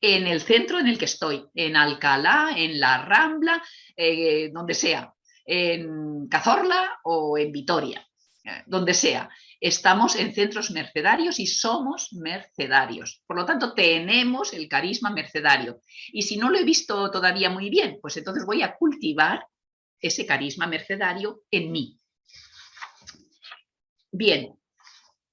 en el centro en el que estoy, en Alcalá, en La Rambla, donde sea, en Cazorla o en Vitoria, donde sea. Estamos en centros mercedarios y somos mercedarios. Por lo tanto, tenemos el carisma mercedario. Y si no lo he visto todavía muy bien, pues entonces voy a cultivar ese carisma mercedario en mí. Bien,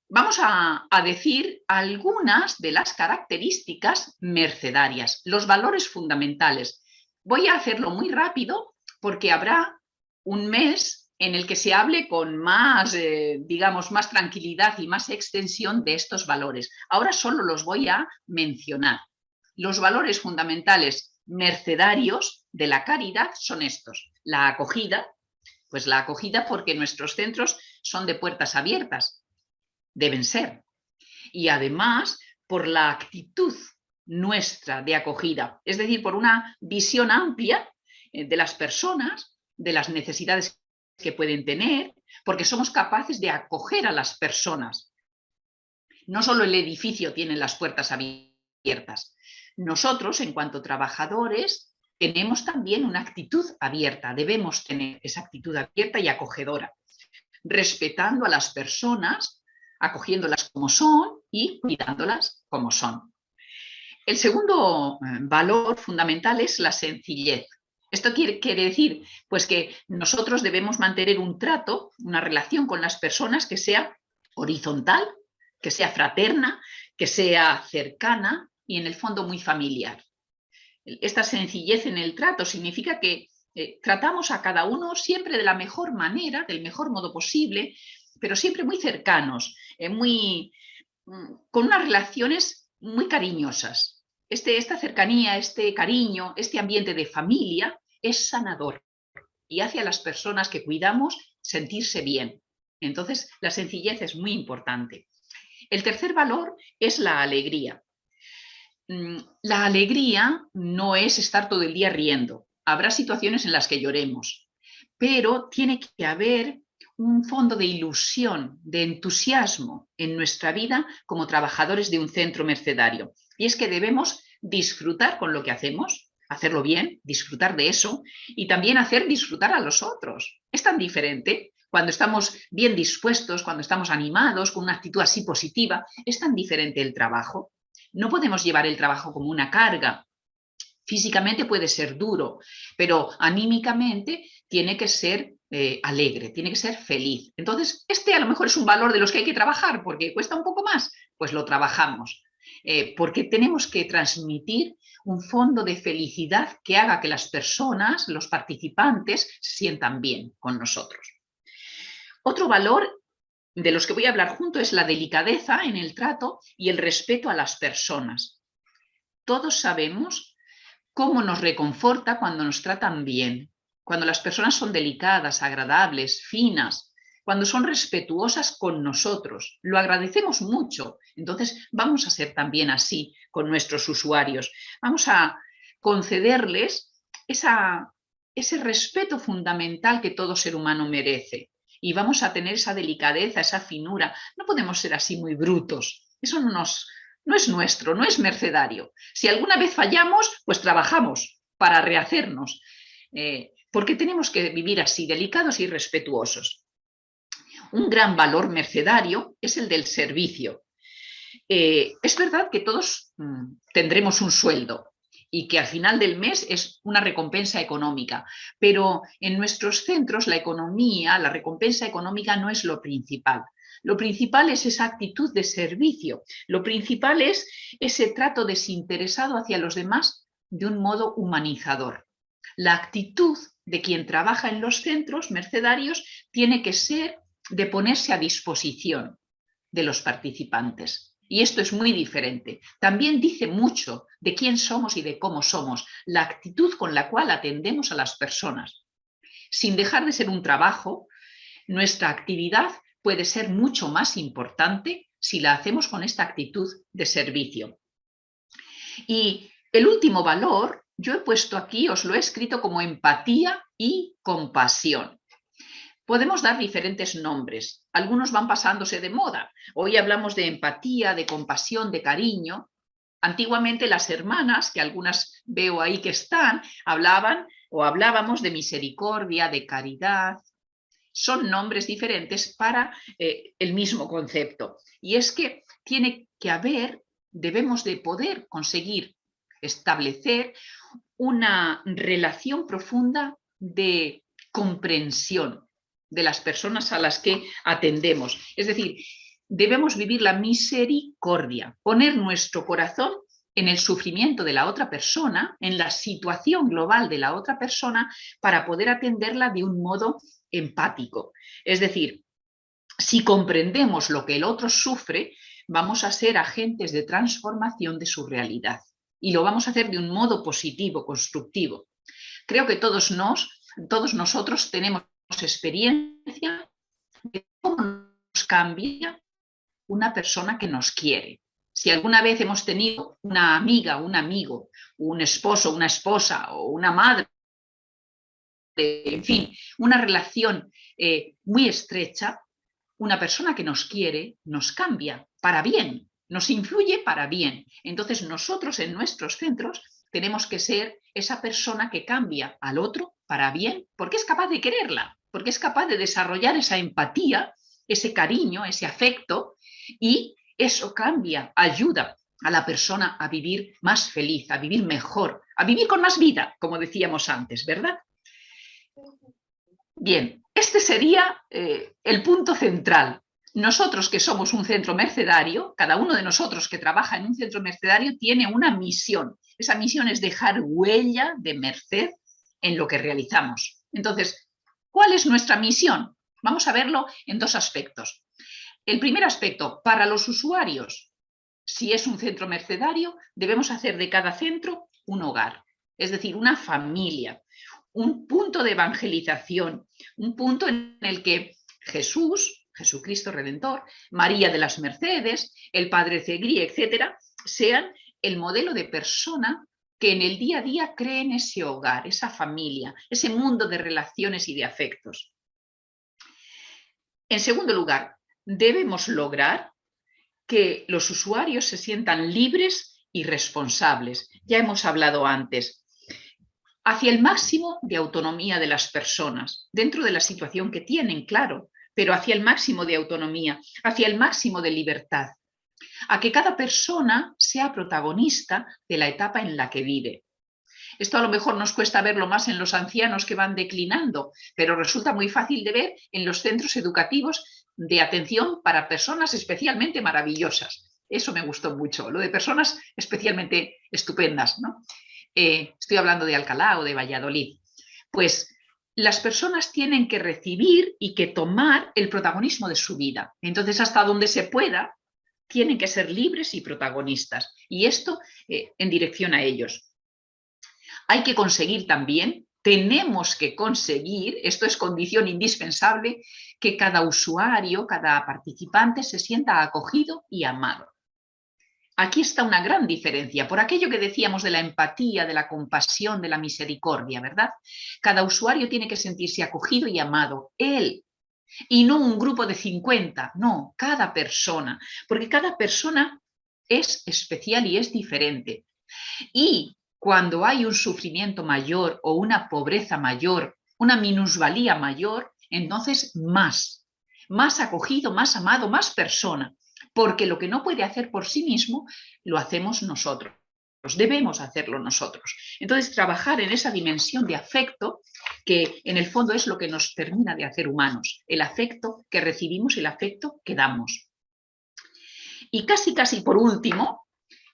vamos a decir algunas de las características mercedarias, los valores fundamentales. Voy a hacerlo muy rápido porque habrá un mes en el que se hable con más, digamos, más tranquilidad y más extensión de estos valores. Ahora solo los voy a mencionar. Los valores fundamentales mercedarios de la caridad son estos. La acogida, pues la acogida porque nuestros centros son de puertas abiertas, deben ser. Y además por la actitud nuestra de acogida, es decir, por una visión amplia de las personas, de las necesidades que pueden tener, porque somos capaces de acoger a las personas. No solo el edificio tiene las puertas abiertas. Nosotros, en cuanto trabajadores, tenemos también una actitud abierta, debemos tener esa actitud abierta y acogedora, respetando a las personas, acogiéndolas como son y cuidándolas como son. El segundo valor fundamental es la sencillez. Esto quiere decir pues, que nosotros debemos mantener un trato, una relación con las personas que sea horizontal, que sea fraterna, que sea cercana y en el fondo muy familiar. Esta sencillez en el trato significa que tratamos a cada uno siempre de la mejor manera, del mejor modo posible, pero siempre muy cercanos, con unas relaciones muy cariñosas. Esta cercanía, este cariño, este ambiente de familia es sanador y hace a las personas que cuidamos sentirse bien. Entonces, la sencillez es muy importante. El tercer valor es la alegría. La alegría no es estar todo el día riendo. Habrá situaciones en las que lloremos, pero tiene que haber un fondo de ilusión, de entusiasmo en nuestra vida como trabajadores de un centro mercedario. Y es que debemos disfrutar con lo que hacemos, hacerlo bien, disfrutar de eso y también hacer disfrutar a los otros. Es tan diferente cuando estamos bien dispuestos, cuando estamos animados, con una actitud así positiva, es tan diferente el trabajo. No podemos llevar el trabajo como una carga. Físicamente puede ser duro, pero anímicamente tiene que ser alegre, tiene que ser feliz. Entonces, este a lo mejor es un valor de los que hay que trabajar porque cuesta un poco más, pues lo trabajamos. Porque tenemos que transmitir un fondo de felicidad que haga que las personas, los participantes, se sientan bien con nosotros. Otro valor de los que voy a hablar junto es la delicadeza en el trato y el respeto a las personas. Todos sabemos cómo nos reconforta cuando nos tratan bien, cuando las personas son delicadas, agradables, finas, cuando son respetuosas con nosotros. Lo agradecemos mucho. Entonces vamos a ser también así con nuestros usuarios. Vamos a concederles ese respeto fundamental que todo ser humano merece. Y vamos a tener esa delicadeza, esa finura. No podemos ser así muy brutos. Eso no es nuestro, no es mercedario. Si alguna vez fallamos, pues trabajamos para rehacernos, porque tenemos que vivir así, delicados y respetuosos. Un gran valor mercedario es el del servicio. Es verdad que todos tendremos un sueldo y que al final del mes es una recompensa económica, pero en nuestros centros la economía, la recompensa económica no es lo principal. Lo principal es esa actitud de servicio, lo principal es ese trato desinteresado hacia los demás de un modo humanizador. La actitud de quien trabaja en los centros mercedarios tiene que ser de ponerse a disposición de los participantes. Y esto es muy diferente. También dice mucho de quién somos y de cómo somos, la actitud con la cual atendemos a las personas. sin dejar de ser un trabajo, nuestra actividad puede ser mucho más importante si la hacemos con esta actitud de servicio. Y el último valor, yo he puesto aquí, os lo he escrito como empatía y compasión. Podemos dar diferentes nombres, algunos van pasándose de moda. Hoy hablamos de empatía, de compasión, de cariño. Antiguamente las hermanas, que algunas veo ahí que están, hablábamos de misericordia, de caridad. Son nombres diferentes para el mismo concepto. Y es que tiene que haber, debemos de poder conseguir establecer una relación profunda de comprensión de las personas a las que atendemos. Es decir, debemos vivir la misericordia, poner nuestro corazón en el sufrimiento de la otra persona, en la situación global de la otra persona, para poder atenderla de un modo empático. Es decir, si comprendemos lo que el otro sufre, vamos a ser agentes de transformación de su realidad. Y lo vamos a hacer de un modo positivo, constructivo. Creo que todos nosotros tenemos experiencia de cómo nos cambia una persona que nos quiere. Si alguna vez hemos tenido una amiga, un amigo, un esposo, una esposa o una madre, en fin, una relación muy estrecha, una persona que nos quiere nos cambia para bien, nos influye para bien. Entonces nosotros en nuestros centros tenemos que ser esa persona que cambia al otro para bien, porque es capaz de quererla, porque es capaz de desarrollar esa empatía, ese cariño, ese afecto, y eso cambia, ayuda a la persona a vivir más feliz, a vivir mejor, a vivir con más vida, como decíamos antes, ¿verdad? Bien, este sería el punto central. Nosotros que somos un centro mercedario, cada uno de nosotros que trabaja en un centro mercedario tiene una misión. Esa misión es dejar huella de merced en lo que realizamos. Entonces, ¿cuál es nuestra misión? Vamos a verlo en dos aspectos. El primer aspecto, para los usuarios, si es un centro mercedario, debemos hacer de cada centro un hogar, es decir, una familia, un punto de evangelización, un punto en el que Jesucristo Redentor, María de las Mercedes, el Padre Segrí, etcétera, sean el modelo de persona que en el día a día cree en ese hogar, esa familia, ese mundo de relaciones y de afectos. En segundo lugar, debemos lograr que los usuarios se sientan libres y responsables. Ya hemos hablado antes, hacia el máximo de autonomía de las personas, dentro de la situación que tienen, claro, pero hacia el máximo de autonomía, hacia el máximo de libertad, a que cada persona sea protagonista de la etapa en la que vive. Esto a lo mejor nos cuesta verlo más en los ancianos que van declinando, pero resulta muy fácil de ver en los centros educativos de atención para personas especialmente maravillosas. Eso me gustó mucho, lo de personas especialmente estupendas, ¿no? Estoy hablando de Alcalá o de Valladolid. Pues las personas tienen que recibir y que tomar el protagonismo de su vida. Entonces, hasta donde se pueda, tienen que ser libres y protagonistas. Y esto en dirección a ellos. Hay que conseguir también, tenemos que conseguir, esto es condición indispensable, que cada usuario, cada participante se sienta acogido y amado. Aquí está una gran diferencia, por aquello que decíamos de la empatía, de la compasión, de la misericordia, ¿verdad? Cada usuario tiene que sentirse acogido y amado, él, y no un grupo de 50, no, cada persona, porque cada persona es especial y es diferente. Y cuando hay un sufrimiento mayor o una pobreza mayor, una minusvalía mayor, entonces más acogido, más amado, más persona, porque lo que no puede hacer por sí mismo, lo hacemos nosotros, debemos hacerlo nosotros. Entonces, trabajar en esa dimensión de afecto, que en el fondo es lo que nos termina de hacer humanos, el afecto que recibimos y el afecto que damos. Y casi por último,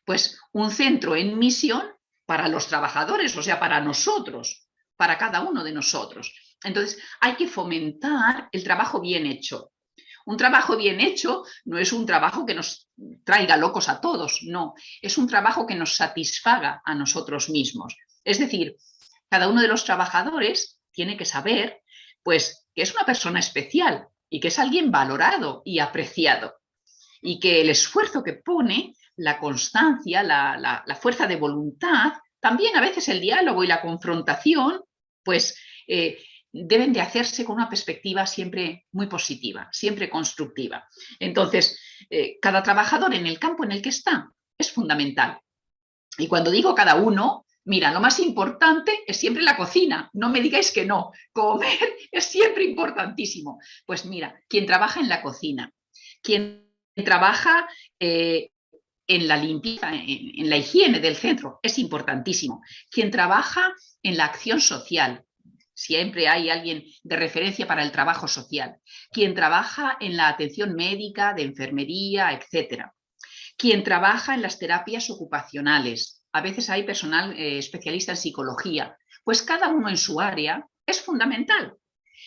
pues un centro en misión para los trabajadores, o sea, para nosotros, para cada uno de nosotros. Entonces, hay que fomentar el trabajo bien hecho. Un trabajo bien hecho no es un trabajo que nos traiga locos a todos, no, es un trabajo que nos satisfaga a nosotros mismos. Es decir, cada uno de los trabajadores tiene que saber Pues que es una persona especial y que es alguien valorado y apreciado. Y que el esfuerzo que pone, la constancia, la fuerza de voluntad, también a veces el diálogo y la confrontación, pues deben de hacerse con una perspectiva siempre muy positiva, siempre constructiva. Entonces, cada trabajador en el campo en el que está es fundamental. Y cuando digo cada uno, mira, lo más importante es siempre la cocina. No me digáis que no. Comer es siempre importantísimo. Pues mira, quien trabaja en la cocina, quien trabaja en la limpieza, en la higiene del centro, es importantísimo. Quien trabaja en la acción social, siempre hay alguien de referencia para el trabajo social. Quien trabaja en la atención médica, de enfermería, etcétera. Quien trabaja en las terapias ocupacionales. A veces hay personal especialista en psicología. Pues cada uno en su área es fundamental.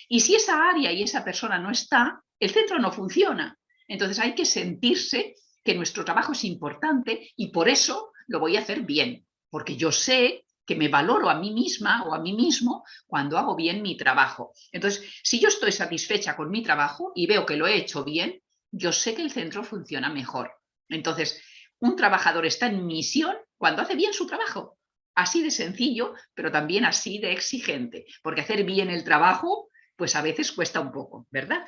Y si esa área y esa persona no está, el centro no funciona. Entonces hay que sentirse que nuestro trabajo es importante y por eso lo voy a hacer bien, porque yo sé que me valoro a mí misma o a mí mismo cuando hago bien mi trabajo. Entonces, si yo estoy satisfecha con mi trabajo y veo que lo he hecho bien, yo sé que el centro funciona mejor. Entonces, un trabajador está en misión cuando hace bien su trabajo. Así de sencillo, pero también así de exigente, porque hacer bien el trabajo, pues a veces cuesta un poco, ¿verdad?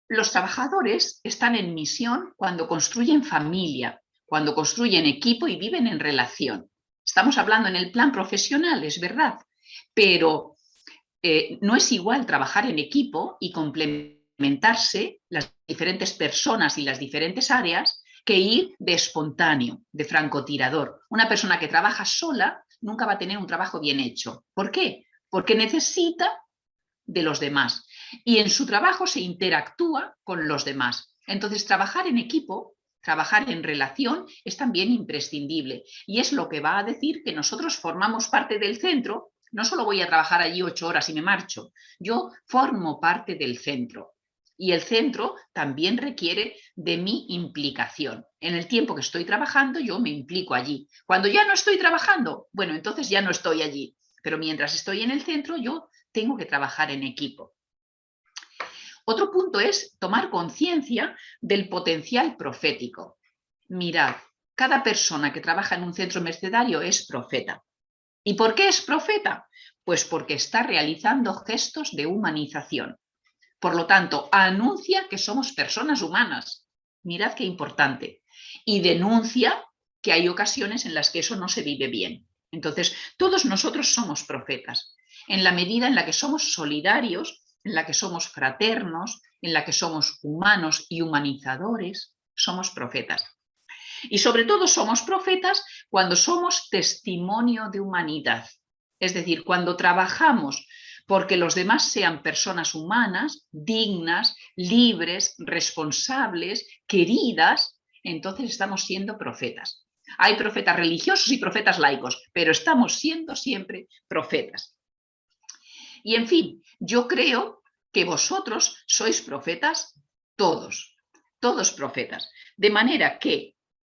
Los trabajadores están en misión cuando construyen familia, cuando construyen equipo y viven en relación. Estamos hablando en el plan profesional, es verdad, pero no es igual trabajar en equipo y complementarse las diferentes personas y las diferentes áreas que ir de espontáneo, de francotirador. Una persona que trabaja sola nunca va a tener un trabajo bien hecho. ¿Por qué? Porque necesita de los demás y en su trabajo se interactúa con los demás. Entonces, trabajar en equipo, trabajar en relación es también imprescindible y es lo que va a decir que nosotros formamos parte del centro. No solo voy a trabajar allí 8 horas y me marcho, yo formo parte del centro. Y el centro también requiere de mi implicación. En el tiempo que estoy trabajando, yo me implico allí. Cuando ya no estoy trabajando, bueno, entonces ya no estoy allí. Pero mientras estoy en el centro, yo tengo que trabajar en equipo. Otro punto es tomar conciencia del potencial profético. Mirad, cada persona que trabaja en un centro mercedario es profeta. ¿Y por qué es profeta? Pues porque está realizando gestos de humanización. Por lo tanto, anuncia que somos personas humanas. Mirad qué importante. Y denuncia que hay ocasiones en las que eso no se vive bien. Entonces, todos nosotros somos profetas. En la medida en la que somos solidarios, en la que somos fraternos, en la que somos humanos y humanizadores, somos profetas. Y sobre todo somos profetas cuando somos testimonio de humanidad. Es decir, cuando trabajamos porque los demás sean personas humanas, dignas, libres, responsables, queridas, entonces estamos siendo profetas. Hay profetas religiosos y profetas laicos, pero estamos siendo siempre profetas. Y en fin, yo creo que vosotros sois profetas todos, todos profetas. De manera que,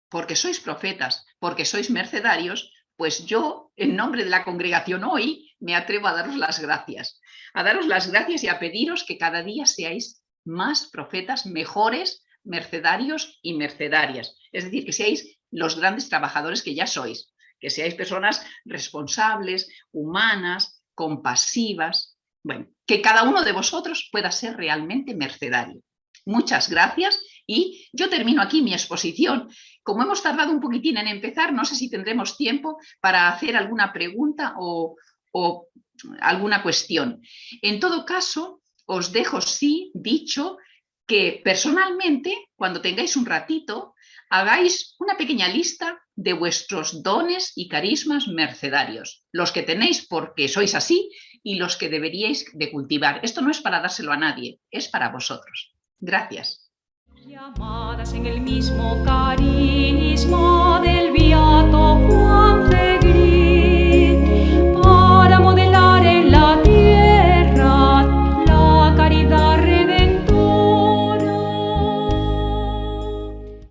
porque sois profetas, porque sois mercedarios, pues yo, en nombre de la congregación hoy, me atrevo a daros las gracias. A daros las gracias y a pediros que cada día seáis más profetas, mejores mercedarios y mercedarias. Es decir, que seáis los grandes trabajadores que ya sois, que seáis personas responsables, humanas, compasivas. Bueno, que cada uno de vosotros pueda ser realmente mercedario. Muchas gracias y yo termino aquí mi exposición. Como hemos tardado un poquitín en empezar, no sé si tendremos tiempo para hacer alguna pregunta o alguna cuestión. En todo caso, os dejo sí dicho que personalmente, cuando tengáis un ratito, hagáis una pequeña lista de vuestros dones y carismas mercedarios, los que tenéis porque sois así y los que deberíais de cultivar. Esto no es para dárselo a nadie, es para vosotros. Gracias. Llamadas en el mismo carisma.